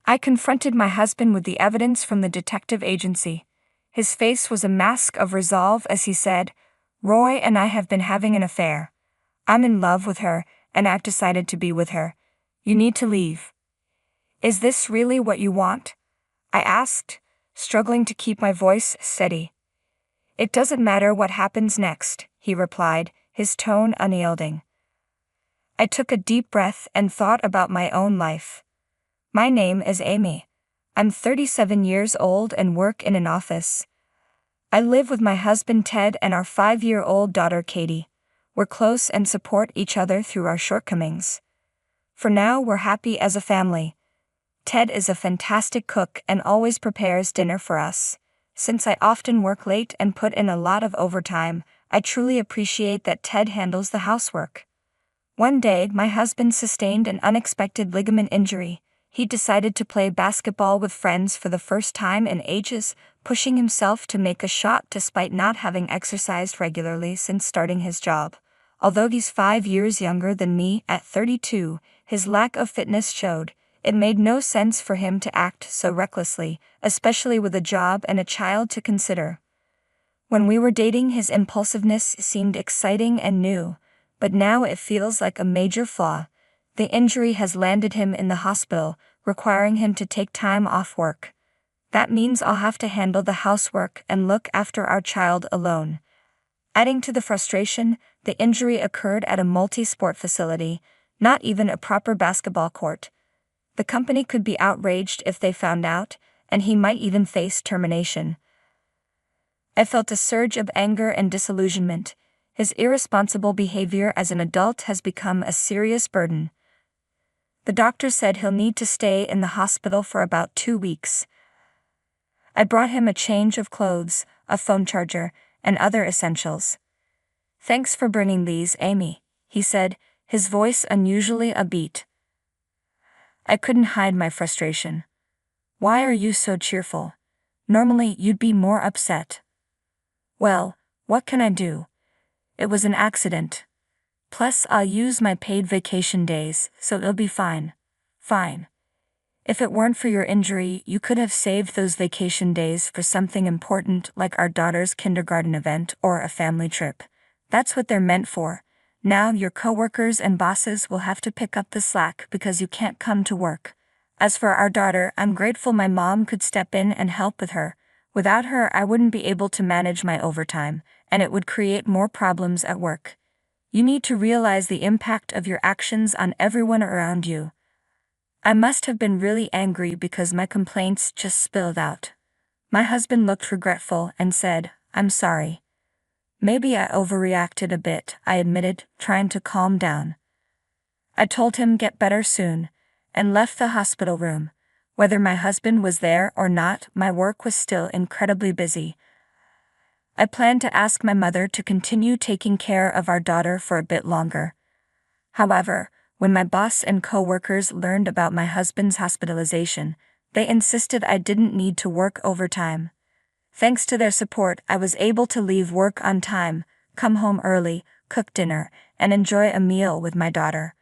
I confronted my husband with the evidence from the detective agency. His face was a mask of resolve as he said, "Roy and I have been having an affair. I'm in love with her, and I've decided to be with her. You need to leave." "Is this really what you want?" I asked, struggling to keep my voice steady. "It doesn't matter what happens next," he replied, his tone unyielding. I took a deep breath and thought about my own life. My name is Amy. I'm 37 years old and work in an office. I live with my husband Ted and our 5-year-old daughter Katie. We're close and support each other through our shortcomings. For now, we're happy as a family. Ted is a fantastic cook and always prepares dinner for us. Since I often work late and put in a lot of overtime, I truly appreciate that Ted handles the housework. One day, my husband sustained an unexpected ligament injury. He decided to play basketball with friends for the first time in ages, pushing himself to make a shot despite not having exercised regularly since starting his job. Although he's 5 years younger than me at 32, his lack of fitness showed. It made no sense for him to act so recklessly, especially with a job and a child to consider. When we were dating, his impulsiveness seemed exciting and new, but now it feels like a major flaw. The injury has landed him in the hospital, requiring him to take time off work. That means I'll have to handle the housework and look after our child alone. Adding to the frustration, the injury occurred at a multi-sport facility, not even a proper basketball court. The company could be outraged if they found out, and he might even face termination. I felt a surge of anger and disillusionment. His irresponsible behavior as an adult has become a serious burden. The doctor said he'll need to stay in the hospital for about 2 weeks. I brought him a change of clothes, a phone charger, and other essentials. "Thanks for bringing these, Amy," he said, his voice unusually upbeat. I couldn't hide my frustration. "Why are you so cheerful? Normally you'd be more upset." "Well, what can I do? It was an accident. Plus I'll use my paid vacation days, so it'll be fine." "Fine. If it weren't for your injury, you could have saved those vacation days for something important like our daughter's kindergarten event or a family trip. That's what they're meant for. Now your coworkers and bosses will have to pick up the slack because you can't come to work. As for our daughter, I'm grateful my mom could step in and help with her. Without her, I wouldn't be able to manage my overtime, and it would create more problems at work. You need to realize the impact of your actions on everyone around you." I must have been really angry because my complaints just spilled out. My husband looked regretful and said, "I'm sorry." "Maybe I overreacted a bit," I admitted, trying to calm down. I told him get better soon, and left the hospital room. Whether my husband was there or not, my work was still incredibly busy. I planned to ask my mother to continue taking care of our daughter for a bit longer. However, when my boss and co-workers learned about my husband's hospitalization, they insisted I didn't need to work overtime. Thanks to their support, I was able to leave work on time, come home early, cook dinner, and enjoy a meal with my daughter.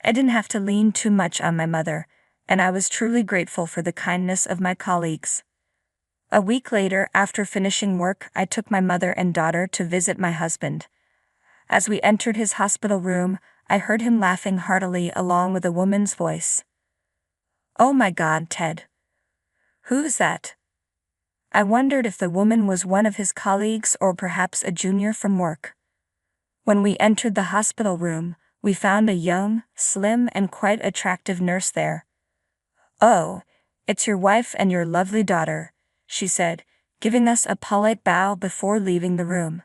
I didn't have to lean too much on my mother, and I was truly grateful for the kindness of my colleagues. A week later, after finishing work, I took my mother and daughter to visit my husband. As we entered his hospital room, I heard him laughing heartily along with a woman's voice. "Oh my God, Ted. Who's that?" I wondered if the woman was one of his colleagues or perhaps a junior from work. When we entered the hospital room, we found a young, slim, and quite attractive nurse there. "Oh, it's your wife and your lovely daughter," she said, giving us a polite bow before leaving the room.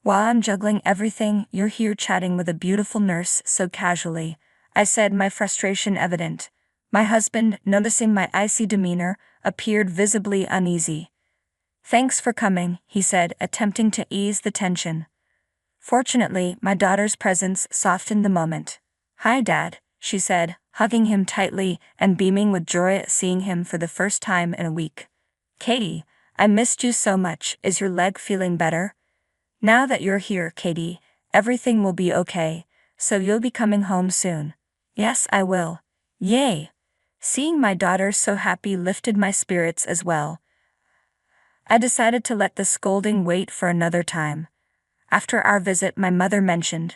"While I'm juggling everything, you're here chatting with a beautiful nurse so casually," I said, my frustration evident. My husband, noticing my icy demeanor, appeared visibly uneasy. "Thanks for coming," he said, attempting to ease the tension. Fortunately, my daughter's presence softened the moment. "Hi, Dad," she said, hugging him tightly and beaming with joy at seeing him for the first time in a week. "Katie, I missed you so much. Is your leg feeling better?" "Now that you're here, Katie, everything will be okay, so you'll be coming home soon." "Yes, I will." "Yay! Seeing my daughter so happy lifted my spirits as well. I decided to let the scolding wait for another time. After our visit, my mother mentioned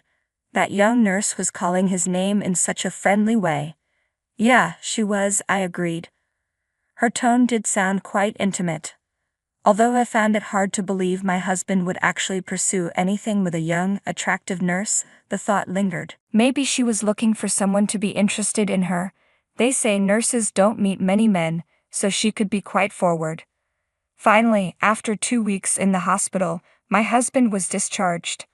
that young nurse was calling his name in such a friendly way. Yeah, she was, I agreed. Her tone did sound quite intimate. Although I found it hard to believe my husband would actually pursue anything with a young, attractive nurse, the thought lingered. Maybe she was looking for someone to be interested in her. They say nurses don't meet many men, so she could be quite forward. Finally, after 2 weeks in the hospital, my husband was discharged.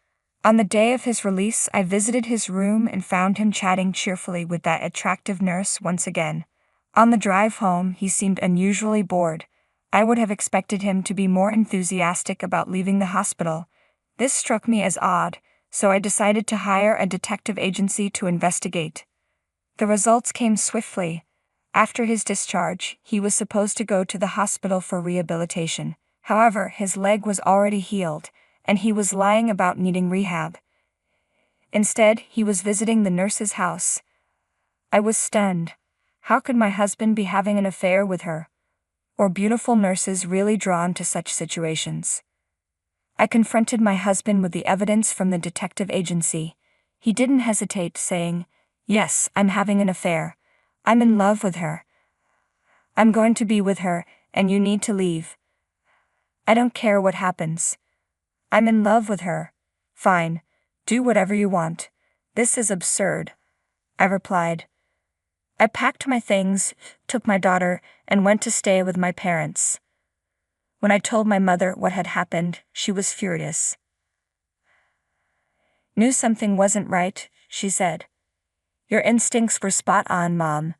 On the day of his release, I visited his room and found him chatting cheerfully with that attractive nurse once again. On the drive home, he seemed unusually bored. I would have expected him to be more enthusiastic about leaving the hospital. This struck me as odd, so I decided to hire a detective agency to investigate. The results came swiftly. After his discharge, he was supposed to go to the hospital for rehabilitation. However, his leg was already healed, and he was lying about needing rehab. Instead, he was visiting the nurse's house. I was stunned. How could my husband be having an affair with her? Or beautiful nurses really drawn to such situations? I confronted my husband with the evidence from the detective agency. He didn't hesitate, saying, "Yes, I'm having an affair. I'm in love with her. I'm going to be with her, and you need to leave. I don't care what happens. I'm in love with her. Fine, do whatever you want. This is absurd," I replied. I packed my things, took my daughter, and went to stay with my parents. When I told my mother what had happened, she was furious. "Knew something wasn't right," she said. "Your instincts were spot on, Mom,"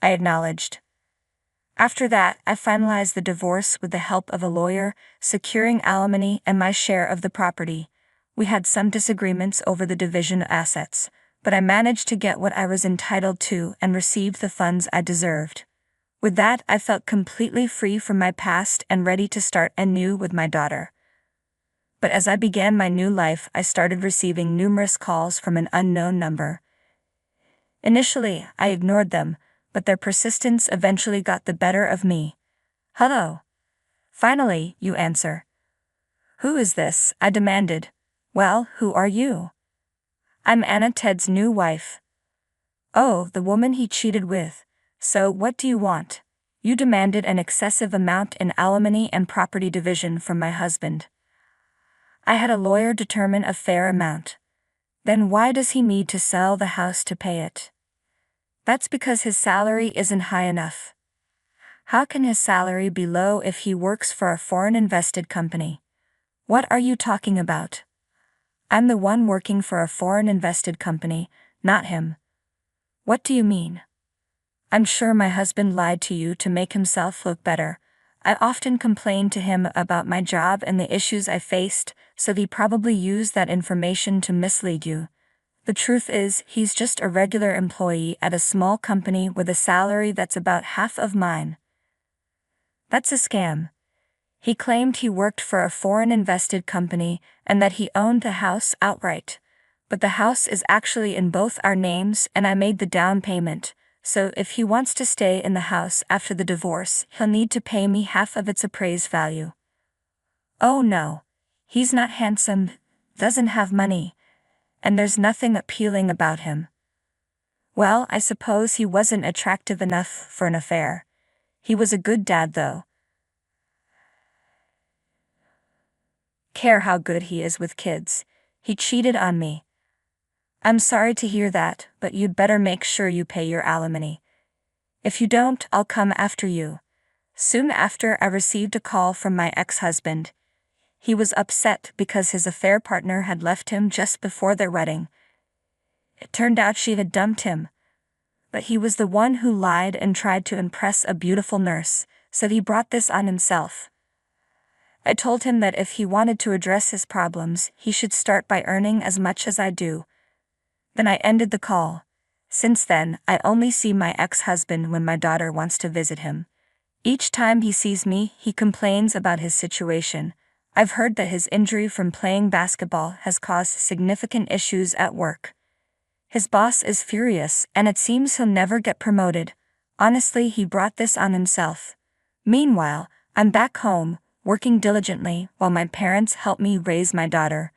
I acknowledged. After that, I finalized the divorce with the help of a lawyer, securing alimony and my share of the property. We had some disagreements over the division of assets, but I managed to get what I was entitled to and received the funds I deserved. With that, I felt completely free from my past and ready to start anew with my daughter. But as I began my new life, I started receiving numerous calls from an unknown number. Initially, I ignored them, but their persistence eventually got the better of me. "Hello." Finally, you answer. "Who is this?" I demanded. "Well, who are you?" "I'm Anna, Ted's new wife." "Oh, the woman he cheated with. So what do you want?" "You demanded an excessive amount in alimony and property division from my husband. I had a lawyer determine a fair amount." "Then why does he need to sell the house to pay it?" "That's because his salary isn't high enough." "How can his salary be low if he works for a foreign invested company?" "What are you talking about?" "I'm the one working for a foreign invested company, not him." "What do you mean?" "I'm sure my husband lied to you to make himself look better. I often complained to him about my job and the issues I faced, so he probably used that information to mislead you. The truth is, he's just a regular employee at a small company with a salary that's about half of mine." "That's a scam." "He claimed he worked for a foreign invested company and that he owned the house outright. But the house is actually in both our names and I made the down payment, so if he wants to stay in the house after the divorce, he'll need to pay me half of its appraised value." "Oh no. He's not handsome, doesn't have money, and there's nothing appealing about him." "Well, I suppose he wasn't attractive enough for an affair. He was a good dad though." "Care how good he is with kids. He cheated on me." "I'm sorry to hear that, but you'd better make sure you pay your alimony. If you don't, I'll come after you." Soon after, I received a call from my ex-husband. He was upset because his affair partner had left him just before their wedding. It turned out she had dumped him. But he was the one who lied and tried to impress a beautiful nurse, so he brought this on himself. I told him that if he wanted to address his problems, he should start by earning as much as I do. Then I ended the call. Since then, I only see my ex-husband when my daughter wants to visit him. Each time he sees me, he complains about his situation. I've heard that his injury from playing basketball has caused significant issues at work. His boss is furious, and it seems he'll never get promoted. Honestly, he brought this on himself. Meanwhile, I'm back home, working diligently while my parents help me raise my daughter.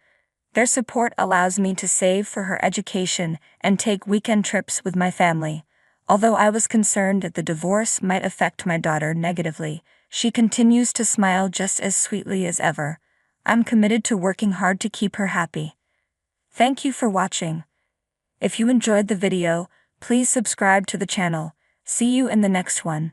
Their support allows me to save for her education and take weekend trips with my family. Although I was concerned that the divorce might affect my daughter negatively, she continues to smile just as sweetly as ever. I'm committed to working hard to keep her happy. Thank you for watching. If you enjoyed the video, please subscribe to the channel. See you in the next one.